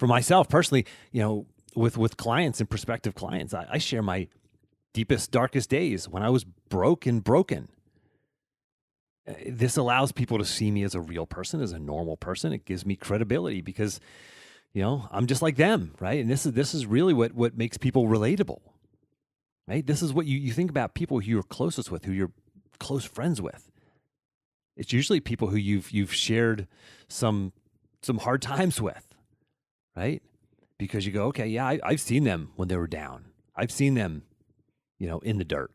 for myself personally, with clients and prospective clients, I share my deepest, darkest days when I was broke and broken. This allows people to see me as a real person, as a normal person. It gives me credibility because, I'm just like them, right? And this is really what makes people relatable, right? This is what you think about people who you're closest with, who you're close friends with. It's usually people who you've shared some hard times with, right? Because you go, okay, yeah, I've seen them when they were down. I've seen them, in the dirt.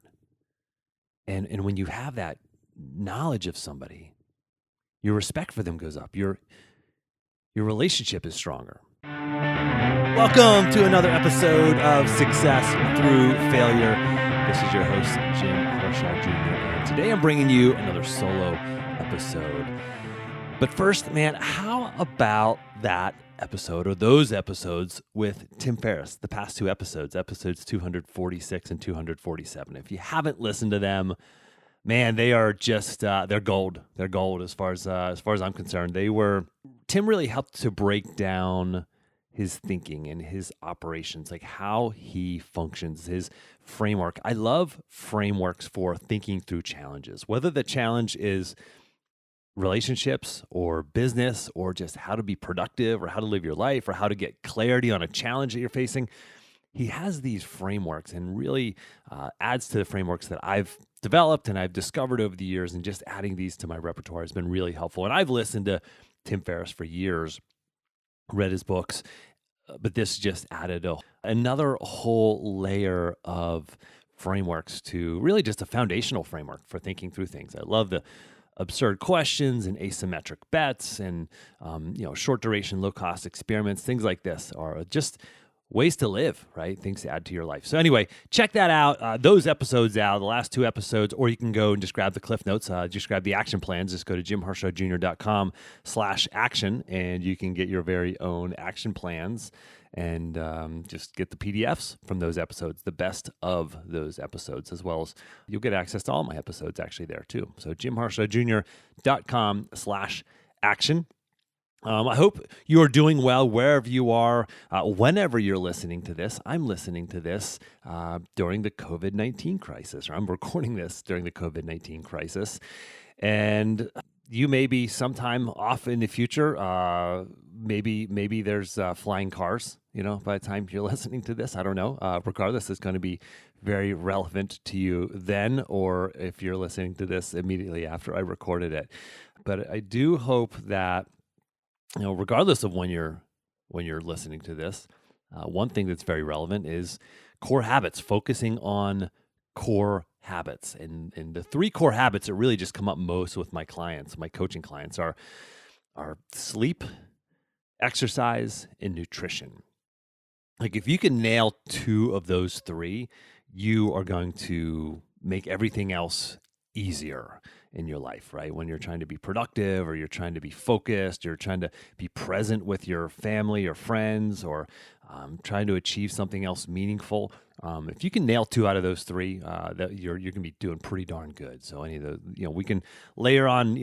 And when you have that knowledge of somebody, your respect for them goes up. Your relationship is stronger. Welcome to another episode of Success Through Failure. This is your host, Jim Kersey Jr. And today I'm bringing you another solo episode. But first, man, how about that episode or those episodes with Tim Ferriss, the past two episodes 246 and 247. If you haven't listened to them, man, they are just they're gold. They're gold as far as I'm concerned. Tim really helped to break down his thinking and his operations, like how he functions, his framework. I love frameworks for thinking through challenges, whether the challenge is relationships or business or just how to be productive or how to live your life or how to get clarity on a challenge that you're facing. He has these frameworks and really adds to the frameworks that I've developed and I've discovered over the years, and just adding these to my repertoire has been really helpful. And I've listened to Tim Ferriss for years, read his books, but this just added another whole layer of frameworks to really just a foundational framework for thinking through things. I love the absurd questions and asymmetric bets and short duration, low cost experiments. Things like this are just ways to live, right? Things to add to your life. So anyway, check that out, those episodes out, the last two episodes, or you can go and just grab the Cliff Notes, just grab the action plans. Just go to jimharshawjr.com/action, and you can get your very own action plans and just get the PDFs from those episodes, the best of those episodes, as well as you'll get access to all my episodes actually there too. So jimharshawjr.com/action. I hope you are doing well wherever you are, whenever you're listening to this. I'm listening to this during the COVID-19 crisis, or I'm recording this during the COVID-19 crisis. And you may be sometime off in the future. Maybe there's flying cars, by the time you're listening to this. I don't know. Regardless, it's going to be very relevant to you then, or if you're listening to this immediately after I recorded it. But I do hope that regardless of when you're listening to this, one thing that's very relevant is core habits, focusing on core habits. And the three core habits that really just come up most with my clients, my coaching clients, are sleep, exercise, and nutrition. Like if you can nail two of those three, you are going to make everything else easier in your life, right? When you're trying to be productive, or you're trying to be focused, you're trying to be present with your family or friends, or trying to achieve something else meaningful. If you can nail two out of those three, that you're going to be doing pretty darn good. So any of the, we can layer on,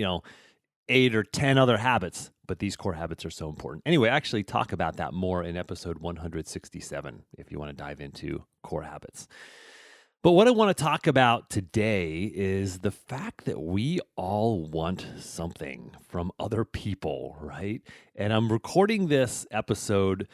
8 or 10 other habits, but these core habits are so important. Anyway, I actually talk about that more in episode 167, if you want to dive into core habits. But what I want to talk about today is the fact that we all want something from other people, right? And I'm recording this episode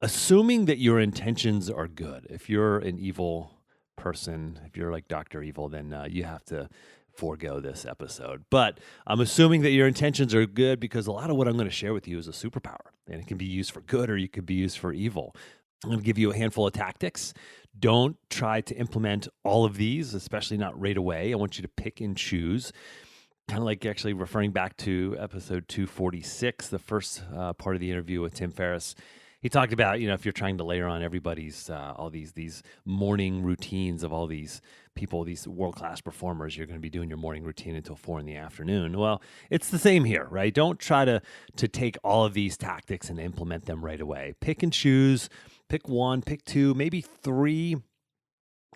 assuming that your intentions are good. If you're an evil person, if you're like Dr. Evil, then you have to forego this episode. But I'm assuming that your intentions are good, because a lot of what I'm going to share with you is a superpower, and it can be used for good or you could be used for evil. I'm going to give you a handful of tactics. Don't try to implement all of these, especially not right away. I want you to pick and choose. Kind of like actually referring back to episode 246, the first part of the interview with Tim Ferriss. He talked about, if you're trying to layer on everybody's, all these morning routines of all these people, these world-class performers, you're going to be doing your morning routine until 4 p.m. Well, it's the same here, right? Don't try to take all of these tactics and implement them right away. Pick and choose. Pick one, pick two, maybe three,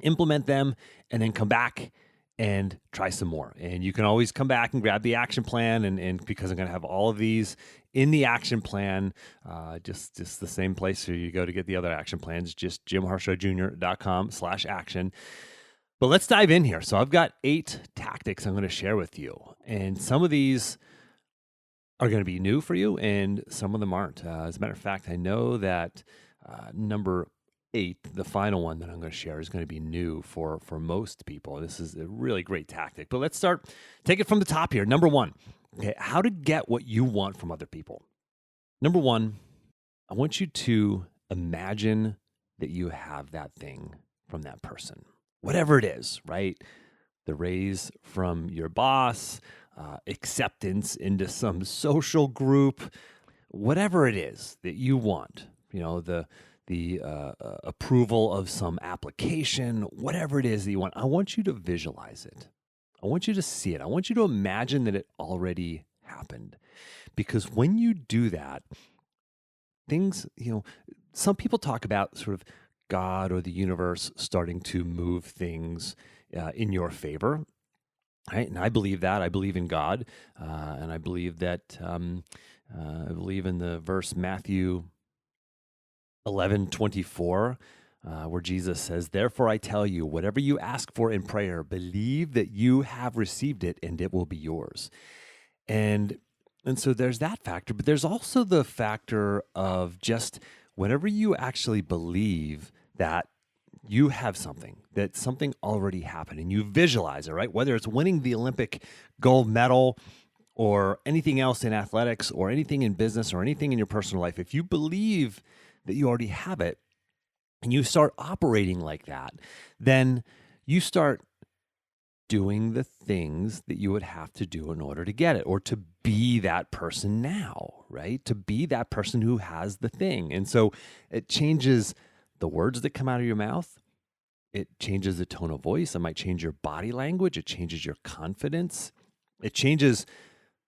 implement them, and then come back and try some more. And you can always come back and grab the action plan. And because I'm going to have all of these in the action plan, just the same place where you go to get the other action plans, just jimharshawjr.com/action. But let's dive in here. So I've got 8 tactics I'm going to share with you. And some of these are going to be new for you, and some of them aren't. As a matter of fact, I know that number 8, the final one that I'm going to share, is going to be new for most people. This is a really great tactic. But let's take it from the top here. Number 1, okay, how to get what you want from other people. Number 1, I want you to imagine that you have that thing from that person, whatever it is, right? The raise from your boss, acceptance into some social group, whatever it is that you want, the approval of some application, whatever it is that you want, I want you to visualize it. I want you to see it. I want you to imagine that it already happened. Because when you do that, things, some people talk about sort of God or the universe starting to move things in your favor. Right? And I believe that. I believe in God. And I believe that, I believe in the verse Matthew 11:24, where Jesus says, "Therefore I tell you, whatever you ask for in prayer, believe that you have received it and it will be yours." And so there's that factor, but there's also the factor of just whenever you actually believe that you have something, that something already happened, and you visualize it, right? Whether it's winning the Olympic gold medal or anything else in athletics or anything in business or anything in your personal life, if you believe that you already have it and you start operating like that, then you start doing the things that you would have to do in order to get it, or to be that person now, right? To be that person who has the thing. And so it changes the words that come out of your mouth. It changes the tone of voice. It might change your body language. It changes your confidence. It changes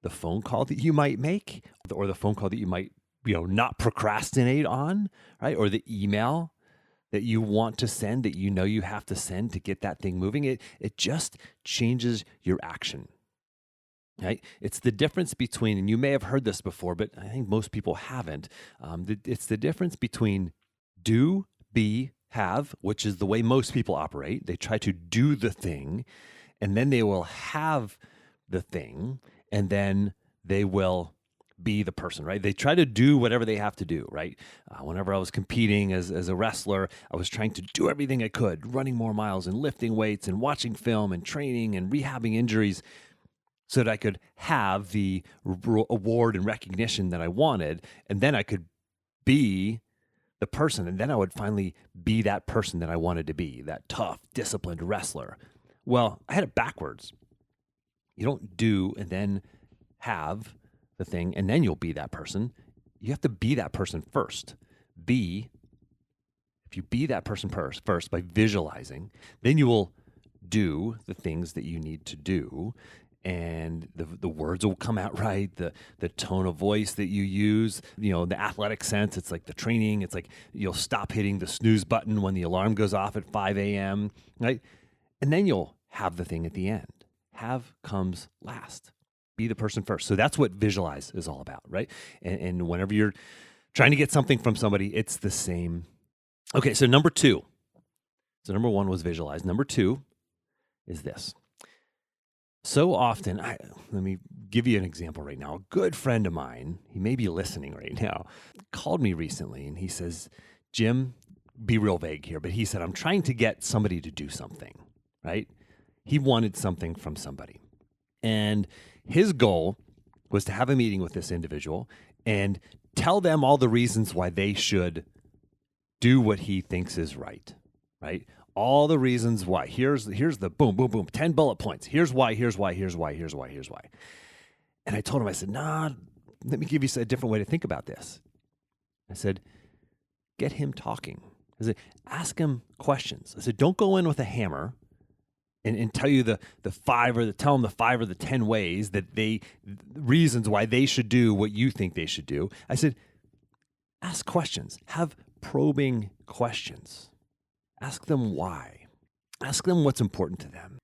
the phone call that you might make, or the phone call that you might, not procrastinate on, right? Or the email that you want to send, that you have to send to get that thing moving. It just changes your action, right? It's the difference between, and you may have heard this before, but I think most people haven't. It's the difference between do, be, have, which is the way most people operate. They try to do the thing, and then they will have the thing, and then they will be the person, right? They try to do whatever they have to do, right? Whenever I was competing as a wrestler, I was trying to do everything I could, running more miles and lifting weights and watching film and training and rehabbing injuries so that I could have the award and recognition that I wanted. And then I could be the person, and then I would finally be that person that I wanted to be, that tough, disciplined wrestler. Well, I had it backwards. You don't do and then have the thing, and then you'll be that person. You have to be that person first. If you be that person first by visualizing, then you will do the things that you need to do, and the words will come out right, the tone of voice that you use, the athletic sense. It's like the training. It's like you'll stop hitting the snooze button when the alarm goes off at 5 a.m., right? And then you'll have the thing at the end. Have comes last. Be the person first. So that's what visualize is all about, right? And whenever you're trying to get something from somebody, it's the same. Okay, so number 2. So number 1 was visualize. Number 2 is this. So often, let me give you an example right now. A good friend of mine, he may be listening right now, called me recently, and he says, "Jim," be real vague here, but he said, "I'm trying to get somebody to do something," right? He wanted something from somebody. And his goal was to have a meeting with this individual and tell them all the reasons why they should do what he thinks is right, right? All the reasons why. Here's the boom, boom, boom, 10 bullet points. Here's why, here's why, here's why, here's why, here's why. And I told him, I said, nah, let me give you a different way to think about this. I said, get him talking. I said, ask him questions. I said, don't go in with a hammer and tell you the 5 or tell them the 5 or the 10 ways that reasons why they should do what you think they should do. I said, ask questions. Have probing questions. Ask them why. Ask them what's important to them.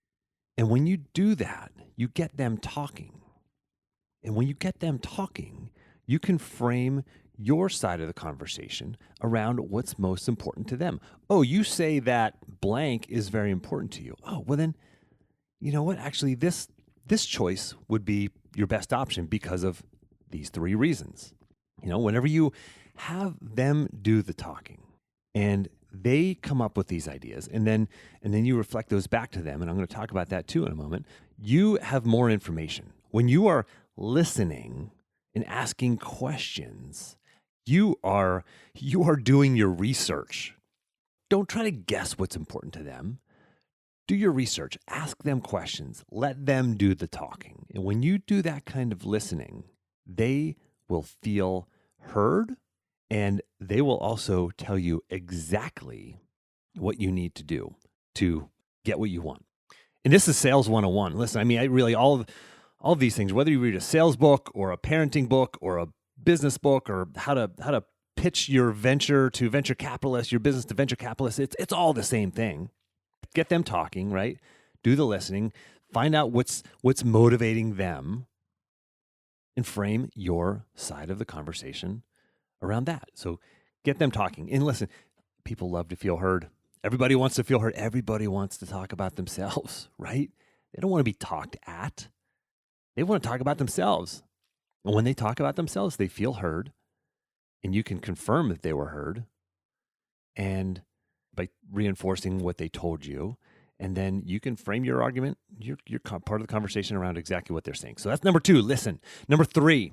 And when you do that, you get them talking. And when you get them talking, you can frame your side of the conversation around what's most important to them. Oh, you say that blank is very important to you. Oh, well then, you know what? Actually, this choice would be your best option because of these three reasons. Whenever you have them do the talking and they come up with these ideas and then you reflect those back to them, and I'm going to talk about that too in a moment, you have more information. When you are listening and asking questions, you are doing your research. Don't try to guess what's important to them. Do your research, ask them questions, let them do the talking. And when you do that kind of listening, they will feel heard, and they will also tell you exactly what you need to do to get what you want. And this is Sales 101. Listen, I mean, all of these things, whether you read a sales book or a parenting book or a business book or how to pitch your venture to venture capitalists, your business to venture capitalists, it's all the same thing. Get them talking, right? Do the listening, find out what's motivating them, and frame your side of the conversation around that. So get them talking. And listen, people love to feel heard. Everybody wants to feel heard. Everybody wants to talk about themselves, right? They don't want to be talked at. They want to talk about themselves. And when they talk about themselves, they feel heard. And you can confirm that they were heard. And by reinforcing what they told you, and then you can frame your argument, your part of the conversation around exactly what they're saying. So that's number 2, listen. Number 3,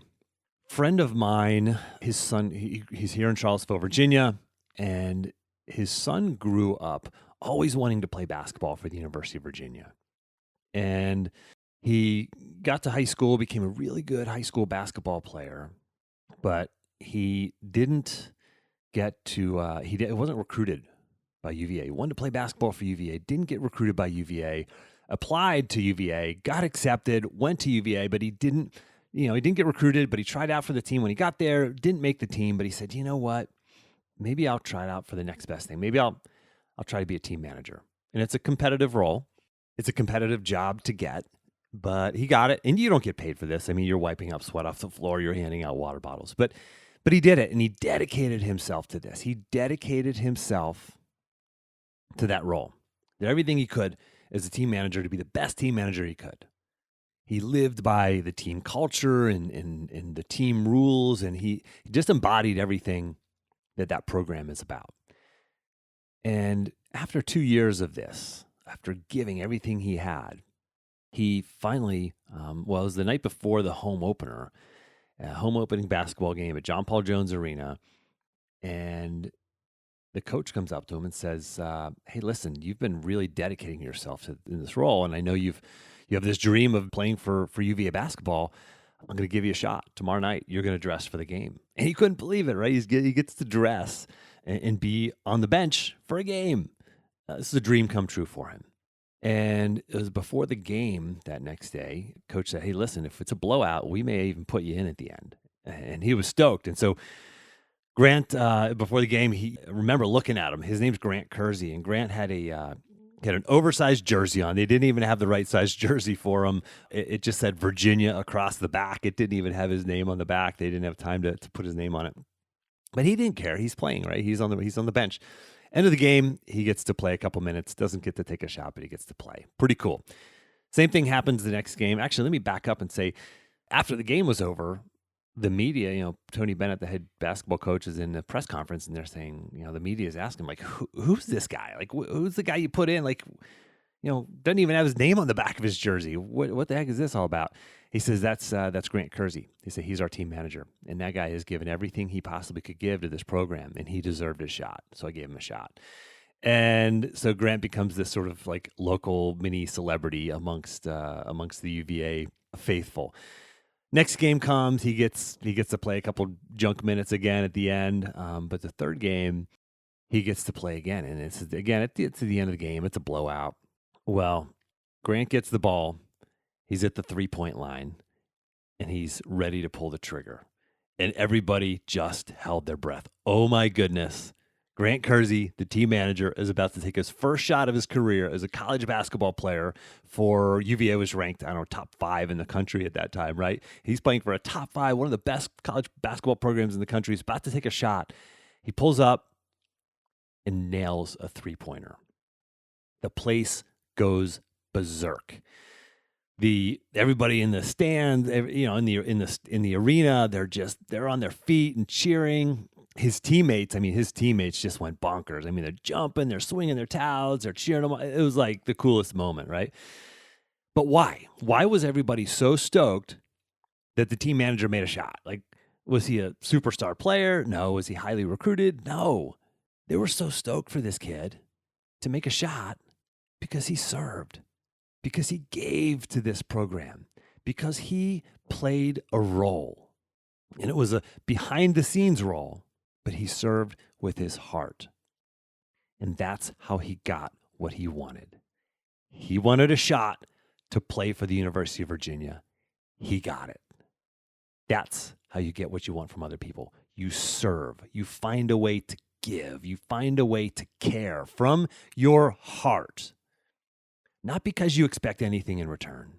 friend of mine, his son, he's here in Charlottesville, Virginia, and his son grew up always wanting to play basketball for the University of Virginia. And he got to high school, became a really good high school basketball player, but he didn't get to, he wasn't recruited by UVA. He wanted to play basketball for UVA, didn't get recruited by UVA, applied to UVA, got accepted, went to UVA, but he didn't get recruited, but he tried out for the team. When he got there, didn't make the team, but he said, you know what? Maybe I'll try it out for the next best thing. Maybe I'll try to be a team manager. And it's a competitive role. It's a competitive job to get, but he got it. And you don't get paid for this. I mean, you're wiping up sweat off the floor, you're handing out water bottles, but he did it, and he dedicated himself to this. He dedicated himself to that role. Did everything he could as a team manager to be the best team manager he could. He lived by the team culture and the team rules, and he just embodied everything that program is about. And after 2 years of this, after giving everything he had, he finally, it was the night before the home opener, a home opening basketball game at John Paul Jones Arena, and the coach comes up to him and says, hey, listen, you've been really dedicating yourself in this role, and I know you have this dream of playing for UVA basketball. I'm going to give you a shot. Tomorrow night, you're going to dress for the game. And he couldn't believe it, right? He gets to dress and be on the bench for a game. This is a dream come true for him. And it was before the game that next day, coach said, hey, listen, if it's a blowout, we may even put you in at the end. And he was stoked. And so Grant, before the game, he remember looking at him. His name's Grant Kersey, and Grant had an oversized jersey on. They didn't even have the right size jersey for him. It just said Virginia across the back. It didn't even have his name on the back. They didn't have time to put his name on it. But he didn't care. He's playing, right? He's on the bench. End of the game, he gets to play a couple minutes. Doesn't get to take a shot, but he gets to play. Pretty cool. Same thing happens the next game. Actually, let me back up and say, after the game was over, the media, Tony Bennett, the head basketball coach, is in the press conference, and they're saying, the media is asking, like, who's this guy? Like, who's the guy you put in? Like, doesn't even have his name on the back of his jersey. What the heck is this all about? He says, that's Grant Kersey. He said, he's our team manager, and that guy has given everything he possibly could give to this program, and he deserved a shot, so I gave him a shot. And so Grant becomes this sort of like local mini celebrity amongst the UVA faithful. Next game comes, he gets to play a couple junk minutes again at the end. But the third game, he gets to play again, and it's the end of the game. It's a blowout. Well, Grant gets the ball. He's at the 3-point line, and he's ready to pull the trigger. And everybody just held their breath. Oh my goodness! Grant Kersey, the team manager, is about to take his first shot of his career as a college basketball player for UVA. Was ranked, I don't know, top 5 in the country at that time, right? He's playing for a top 5, one of the best college basketball programs in the country. He's about to take a shot. He pulls up and nails a three-pointer. The place goes berserk. Everybody in the stands, in the arena, they're on their feet and cheering. His teammates just went bonkers. I mean, they're jumping, they're swinging their towels, they're cheering them. It was like the coolest moment, right? But why? Why was everybody so stoked that the team manager made a shot? Like, was he a superstar player? No. Was he highly recruited? No. They were so stoked for this kid to make a shot because he served, because he gave to this program, because he played a role. And it was a behind-the-scenes role, but he served with his heart. And that's how he got what he wanted. He wanted a shot to play for the University of Virginia. He got it. That's how you get what you want from other people. You serve. You find a way to give. You find a way to care from your heart. Not because you expect anything in return.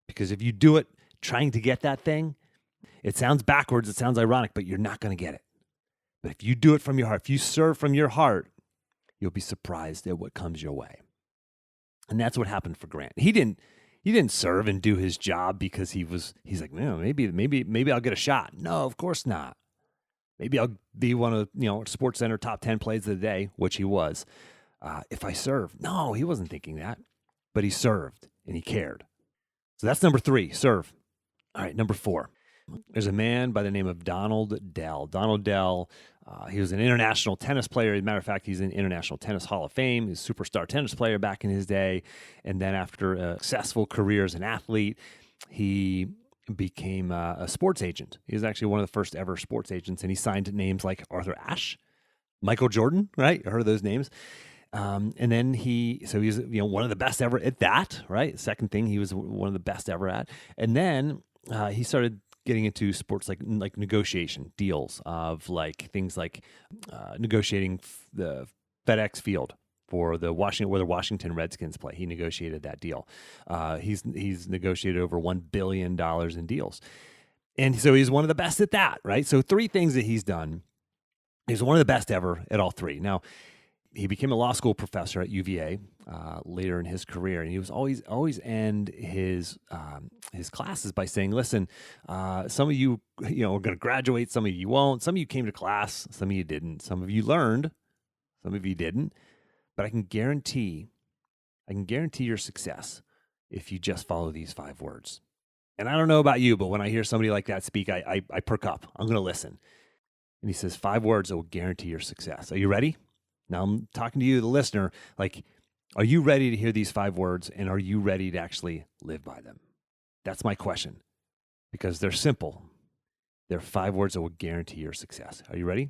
Because if you do it trying to get that thing, it sounds backwards, it sounds ironic, but you're not going to get it. But if you do it from your heart, if you serve from your heart, you'll be surprised at what comes your way. And that's what happened for Grant. He didn't serve and do his job because he's like, no, maybe I'll get a shot. No, of course not. Maybe I'll be one of, Sports Center top 10 plays of the day, which he was. If I serve. No, he wasn't thinking that. But he served and he cared. So that's number 3, serve. All right, number 4. There's a man by the name of Donald Dell. Donald Dell, he was an international tennis player. As a matter of fact, he's in International Tennis Hall of Fame. He's a superstar tennis player back in his day. And then after a successful career as an athlete, he became a sports agent. He was actually one of the first ever sports agents, and he signed names like Arthur Ashe, Michael Jordan, right? You heard of those names. And then he was, one of the best ever at that, right? Second thing, he was one of the best ever at. And then he started getting into sports like negotiation deals of like things like negotiating the FedEx Field for where the Washington Redskins play. He negotiated that deal. He's negotiated over $1 billion in deals. And so he's one of the best at that, right? So 3 things that he's done. He's one of the best ever at all 3. Now, he became a law school professor at UVA later in his career, and he was always end his classes by saying, "Listen, some of you, are going to graduate, some of you won't. Some of you came to class, some of you didn't. Some of you learned, some of you didn't. But I can guarantee your success if you just follow these 5 words." And I don't know about you, but when I hear somebody like that speak, I perk up. I'm going to listen. And he says 5 words that will guarantee your success. Are you ready? Now I'm talking to you, the listener, like, are you ready to hear these 5 words, and are you ready to actually live by them? That's my question, because they're simple. They're 5 words that will guarantee your success. Are you ready?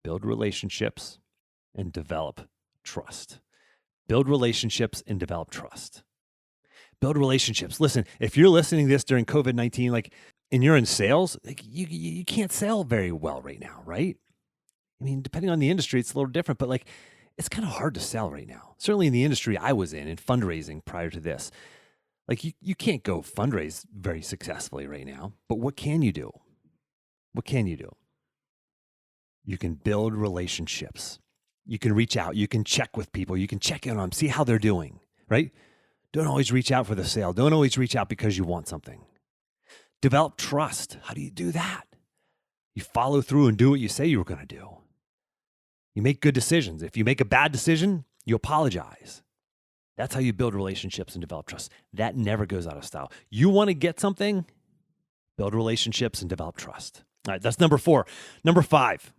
Build relationships and develop trust. Build relationships and develop trust. Build relationships. Listen, if you're listening to this during COVID-19, and you're in sales, you can't sell very well right now, right? I mean, depending on the industry, it's a little different, but it's kind of hard to sell right now. Certainly in the industry I was in fundraising prior to this. You can't go fundraise very successfully right now, but what can you do? What can you do? You can build relationships. You can reach out. You can check with people. You can check in on them, see how they're doing, right? Don't always reach out for the sale. Don't always reach out because you want something. Develop trust. How do you do that? You follow through and do what you say you were going to do. You make good decisions. If you make a bad decision, you apologize. That's how you build relationships and develop trust. That never goes out of style. You want to get something? Build relationships and develop trust. All right, that's number 4. Number 5,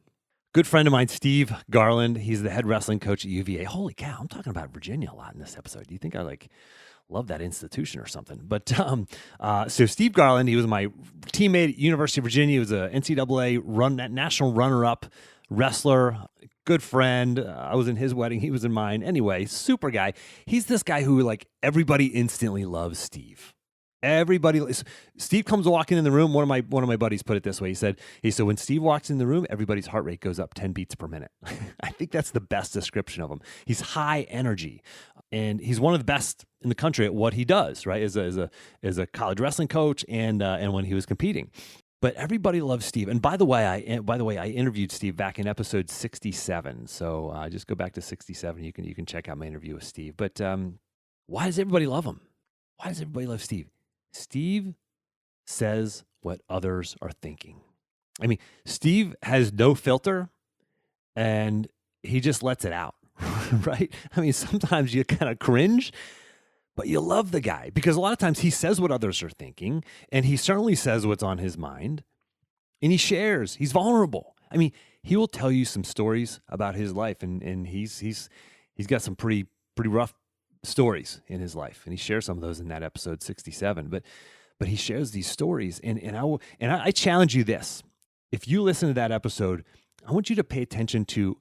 good friend of mine, Steve Garland. He's the head wrestling coach at UVA. Holy cow, I'm talking about Virginia a lot in this episode. Do you think I love that institution or something? But so Steve Garland, he was my teammate at University of Virginia. He was a NCAA national runner-up wrestler, good friend. I was in his wedding. He was in mine. Anyway, super guy. He's this guy who everybody instantly loves Steve. Everybody, Steve comes walking in the room. One of my buddies put it this way. He said, when Steve walks in the room, everybody's heart rate goes up 10 beats per minute. I think that's the best description of him. He's high energy, and he's one of the best in the country at what he does, right? As a college wrestling coach and when he was competing. But everybody loves Steve. And by the way, I interviewed Steve back in episode 67. So just go back to 67. You can check out my interview with Steve. But why does everybody love him? Why does everybody love Steve? Steve says what others are thinking. I mean, Steve has no filter, and he just lets it out, right? I mean, sometimes you kind of cringe, but you love the guy because a lot of times he says what others are thinking, and he certainly says what's on his mind, and he shares. He's vulnerable. I mean, he will tell you some stories about his life, and he's got some pretty rough stories in his life, and he shares some of those in that episode 67. But he shares these stories, and I challenge you this: if you listen to that episode, I want you to pay attention to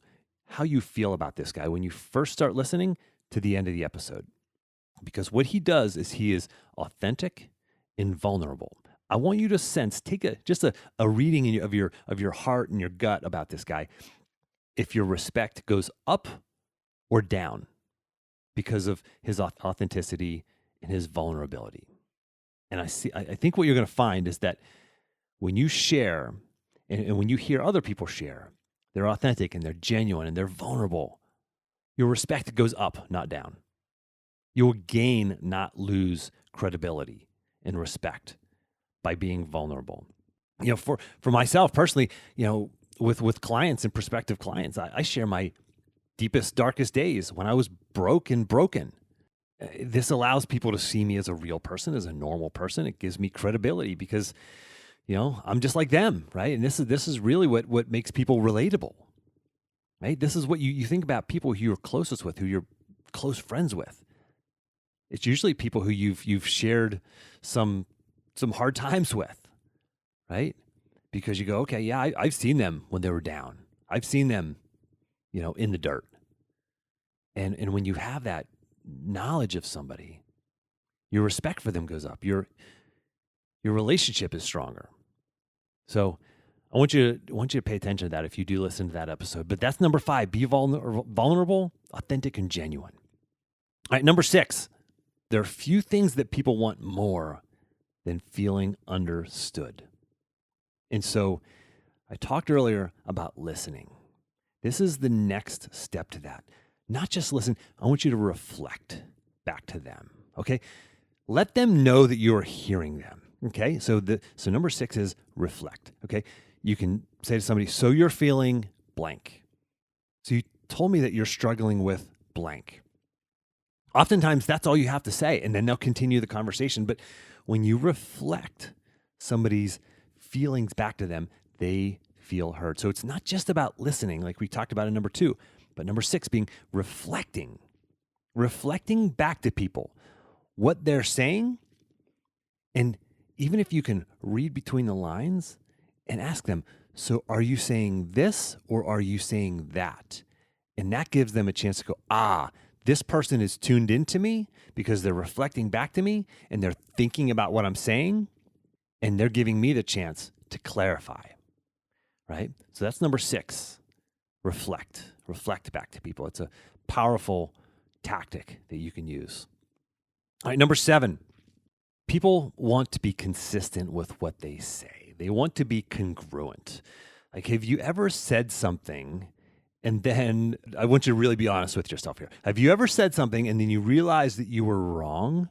how you feel about this guy when you first start listening to the end of the episode, because what he does is he is authentic and vulnerable. I want you to sense, take a reading of your heart and your gut about this guy. If your respect goes up or down because of his authenticity and his vulnerability. And I think what you're going to find is that when you share and when you hear other people share, they're authentic and they're genuine and they're vulnerable, your respect goes up, not down. You will gain, not lose credibility and respect by being vulnerable. You know, for myself personally, you know, with clients and prospective clients, I share my deepest, darkest days when I was broken. This allows people to see me as a real person, as a normal person. It gives me credibility because, you know, I'm just like them, right? And this is really what makes people relatable, right? This is what you think about people who you're closest with, who you're close friends with. It's usually people who you've shared some hard times with, right? Because you go, okay, yeah, I've seen them when they were down. I've seen them, you know, in the dirt. And when you have that knowledge of somebody, your respect for them goes up. Your relationship is stronger. So I want you to pay attention to that if you do listen to that episode. But that's number 5. Be vulnerable, authentic, and genuine. All right, number 6. There are few things that people want more than feeling understood. And so I talked earlier about listening. This is the next step to that. Not just listen. I want you to reflect back to them. Okay. Let them know that you're hearing them. Okay. So number 6 is reflect. Okay. You can say to somebody, so you're feeling blank. So you told me that you're struggling with blank. Oftentimes that's all you have to say, and then they'll continue the conversation. But when you reflect somebody's feelings back to them, they feel heard. So it's not just about listening, like we talked about in number 2, but number 6 being reflecting back to people what they're saying. And even if you can read between the lines and ask them, so are you saying this or are you saying that? And that gives them a chance to go, this person is tuned into me because they're reflecting back to me and they're thinking about what I'm saying and they're giving me the chance to clarify, right? So that's number 6, reflect back to people. It's a powerful tactic that you can use. All right, number 7, people want to be consistent with what they say. They want to be congruent. Like, have you ever said something and then, I want you to really be honest with yourself here. Have you ever said something and then you realized that you were wrong,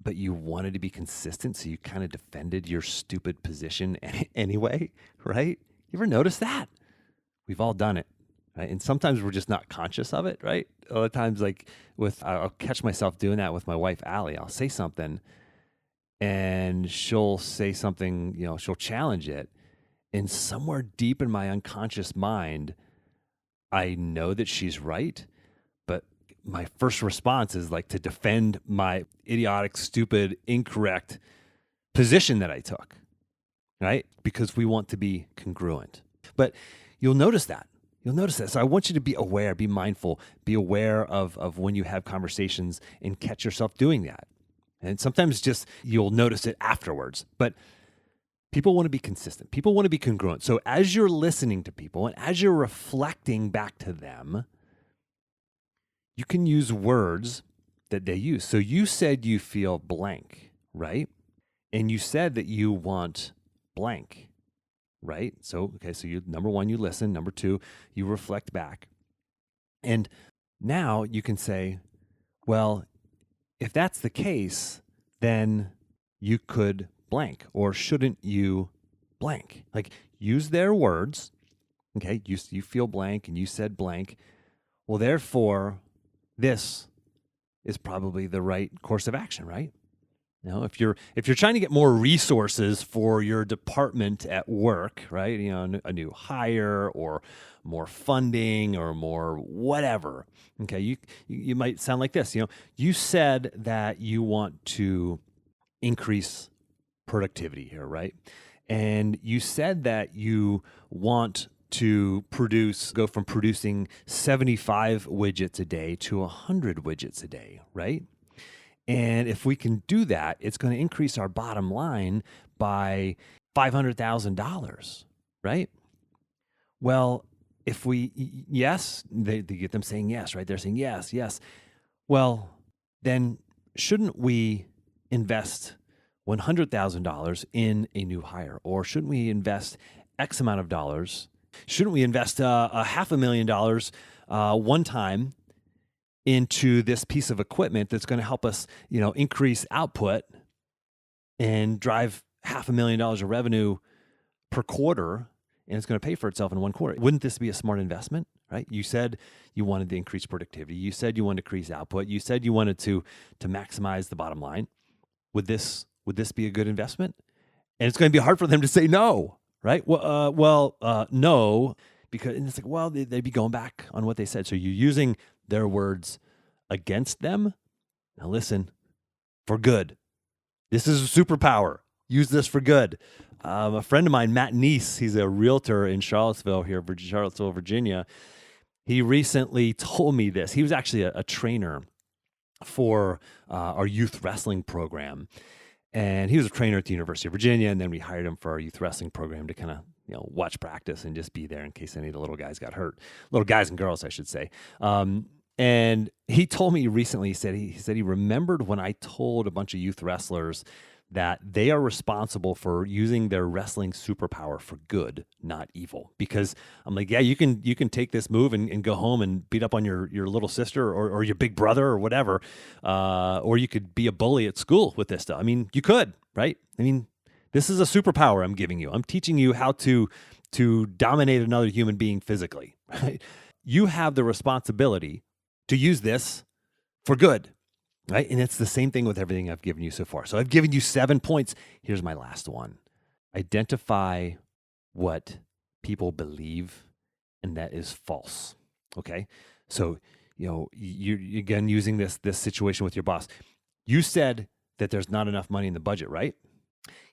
but you wanted to be consistent, so you kind of defended your stupid position anyway, right? You ever notice that? We've all done it, right? And sometimes we're just not conscious of it, right? Other times, like I'll catch myself doing that with my wife, Allie. I'll say something and she'll say something, you know, she'll challenge it. And somewhere deep in my unconscious mind, I know that she's right, but my first response is like to defend my idiotic, stupid, incorrect position that I took, right? Because we want to be congruent. But you'll notice that. So I want you to be aware, be mindful, be aware of when you have conversations and catch yourself doing that. And sometimes just you'll notice it afterwards. But people want to be consistent. People want to be congruent. So as you're listening to people and as you're reflecting back to them, you can use words that they use. So you said you feel blank, right? And you said that you want blank, right? So, okay, so you, number one, you listen. Number two, you reflect back. And now you can say, well, if that's the case, then you could blank, or shouldn't you blank? Like, use their words. Okay, you feel blank and you said blank. Well, therefore, this is probably the right course of action, right? You know, if you're trying to get more resources for your department at work, right? You know, a new hire or more funding or more whatever. Okay, you might sound like this. You know, you said that you want to increase productivity here, right? And you said that you want to go from producing 75 widgets a day to 100 widgets a day, right? And if we can do that, it's going to increase our bottom line by $500,000, right? Well, if yes, they get them saying yes, right? They're saying yes, yes. Well, then shouldn't we invest $100,000 in a new hire? Or shouldn't we invest X amount of dollars? Shouldn't we invest a $500,000 one time into this piece of equipment that's going to help us, you know, increase output and drive $500,000 of revenue per quarter, and it's going to pay for itself in one quarter? Wouldn't this be a smart investment, right? You said you wanted to increase productivity. You said you wanted to increase output. You said you wanted to maximize the bottom line. Would this be a good investment? And it's going to be hard for them to say no, right? No, because and it's like, well, they'd be going back on what they said. So you're using their words against them. Now listen, for good. This is a superpower. Use this for good. A friend of mine, Matt Neese, he's a realtor in Charlottesville, Virginia. He recently told me this. He was actually a trainer for our youth wrestling program. And he was a trainer at the University of Virginia, and then we hired him for our youth wrestling program to kind of, you know, watch practice and just be there in case any of the little guys got hurt. Little guys and girls, I should say. And he told me recently, he said he remembered when I told a bunch of youth wrestlers that they are responsible for using their wrestling superpower for good, not evil. Because I'm like, yeah, you can take this move and go home and beat up on your little sister or your big brother or whatever. Or you could be a bully at school with this stuff. I mean, you could, right? I mean, this is a superpower I'm giving you. I'm teaching you how to dominate another human being physically, right? You have the responsibility to use this for good. Right? And it's the same thing with everything I've given you so far. So I've given you 7 points. Here's my last one. Identify what people believe and that is false. Okay? So, you know, you again using this situation with your boss. You said that there's not enough money in the budget, right?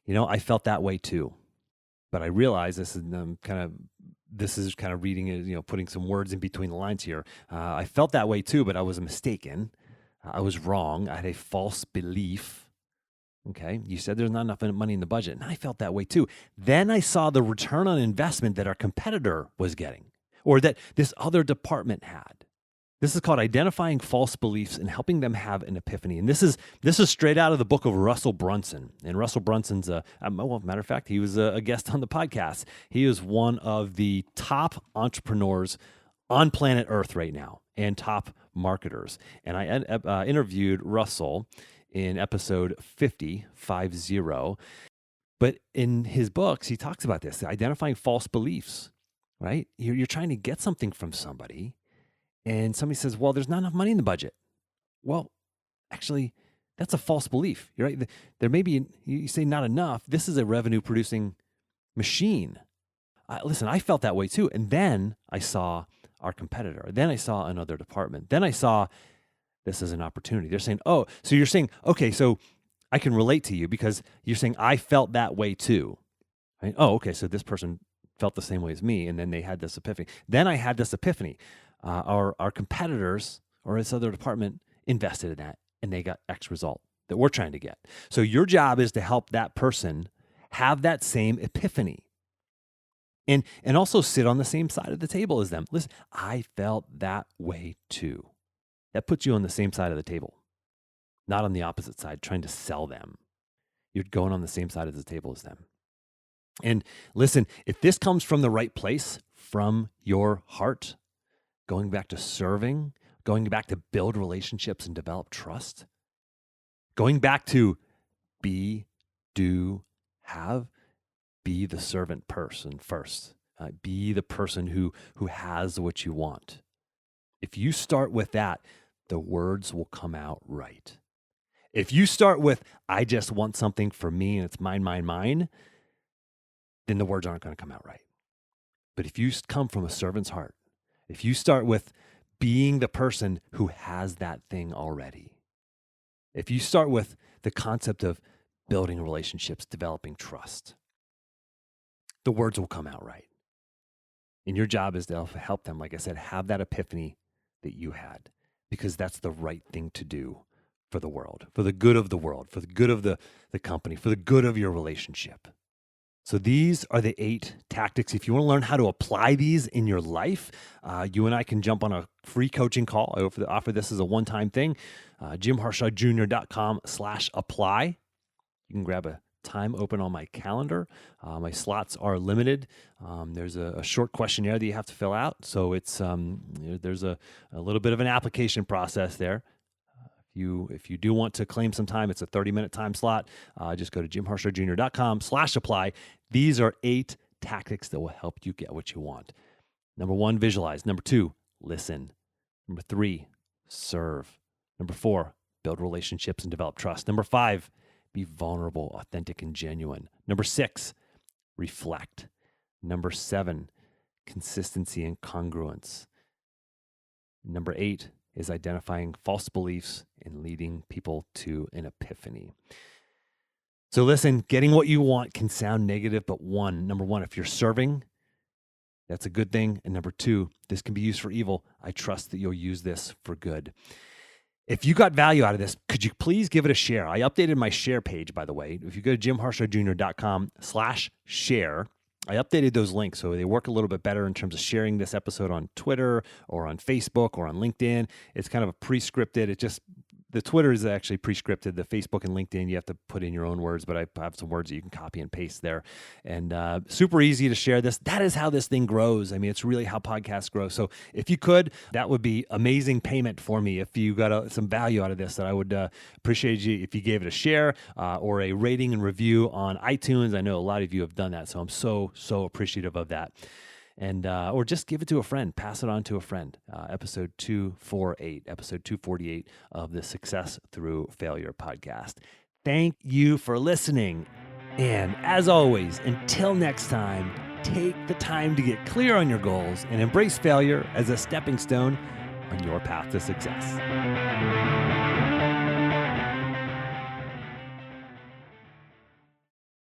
You know, I felt that way too. But I realize this is kind of reading it, you know, putting some words in between the lines here. I felt that way too, but I was mistaken. I was wrong. I had a false belief. Okay. You said there's not enough money in the budget. And I felt that way too. Then I saw the return on investment that our competitor was getting, or that this other department had. This is called identifying false beliefs and helping them have an epiphany. And this is straight out of the book of Russell Brunson. And Russell Brunson's matter of fact, he was a guest on the podcast. He is one of the top entrepreneurs on planet Earth right now and top marketers. And I interviewed Russell in episode 50. But in his books, he talks about this, identifying false beliefs, right? You're trying to get something from somebody, and somebody says, well, there's not enough money in the budget. Well, actually, that's a false belief. You're right. There may be, you say not enough. This is a revenue producing machine. Listen, I felt that way too. And then I saw our competitor. Then I saw another department. Then I saw this as an opportunity. They're saying, oh, so you're saying, okay, so I can relate to you because you're saying I felt that way too. Right? Oh, okay, so this person felt the same way as me, and then they had this epiphany. Then I had this epiphany. Our competitors or this other department invested in that, and they got X result. that we're trying to get. So your job is to help that person have that same epiphany and also sit on the same side of the table as them. Listen, I felt that way too. That puts you on the same side of the table, not on the opposite side, trying to sell them. You're going on the same side of the table as them. And listen, if this comes from the right place, from your heart, going back to serving, going back to build relationships and develop trust, going back to be, do, have, be the servant person first. Be the person who has what you want. If you start with that, the words will come out right. If you start with, I just want something for me and it's mine, mine, mine, then the words aren't going to come out right. But if you come from a servant's heart, if you start with being the person who has that thing already, if you start with the concept of building relationships, developing trust, the words will come out right. And your job is to help them, like I said, have that epiphany that you had, because that's the right thing to do for the world, for the good of the world, for the good of the company, for the good of your relationship. So these are the 8 tactics. If you want to learn how to apply these in your life, you and I can jump on a free coaching call. I offer this as a one-time thing. JimHarshawJr.com/apply. You can grab a time open on my calendar. My slots are limited. There's a short questionnaire that you have to fill out. So it's there's a little bit of an application process there. If you do want to claim some time, it's a 30-minute time slot. Just go to JimHarshawJr.com/apply. These are 8 tactics that will help you get what you want. Number 1, visualize. Number 2, listen. Number 3, serve. Number 4, build relationships and develop trust. Number 5, be vulnerable, authentic, and genuine. Number 6, reflect. Number 7, consistency and congruence. Number 8 is identifying false beliefs and leading people to an epiphany. So listen, getting what you want can sound negative, but number one, if you're serving, that's a good thing. And number 2, this can be used for evil. I trust that you'll use this for good. If you got value out of this, could you please give it a share? I updated my share page, by the way. If you go to JimHarshawJr.com/share, I updated those links so they work a little bit better in terms of sharing this episode on Twitter or on Facebook or on LinkedIn. It's kind of a pre-scripted. The Twitter is actually pre-scripted. The Facebook and LinkedIn, you have to put in your own words, but I have some words that you can copy and paste there. And super easy to share this. That is how this thing grows. I mean, it's really how podcasts grow. So if you could, that would be amazing payment for me. If you got some value out of this, that I would appreciate you if you gave it a share or a rating and review on iTunes. I know a lot of you have done that, so I'm so appreciative of that. And or just give it to a friend, pass it on to a friend. Episode 248 of the Success Through Failure podcast. Thank you for listening. And as always, until next time, take the time to get clear on your goals and embrace failure as a stepping stone on your path to success.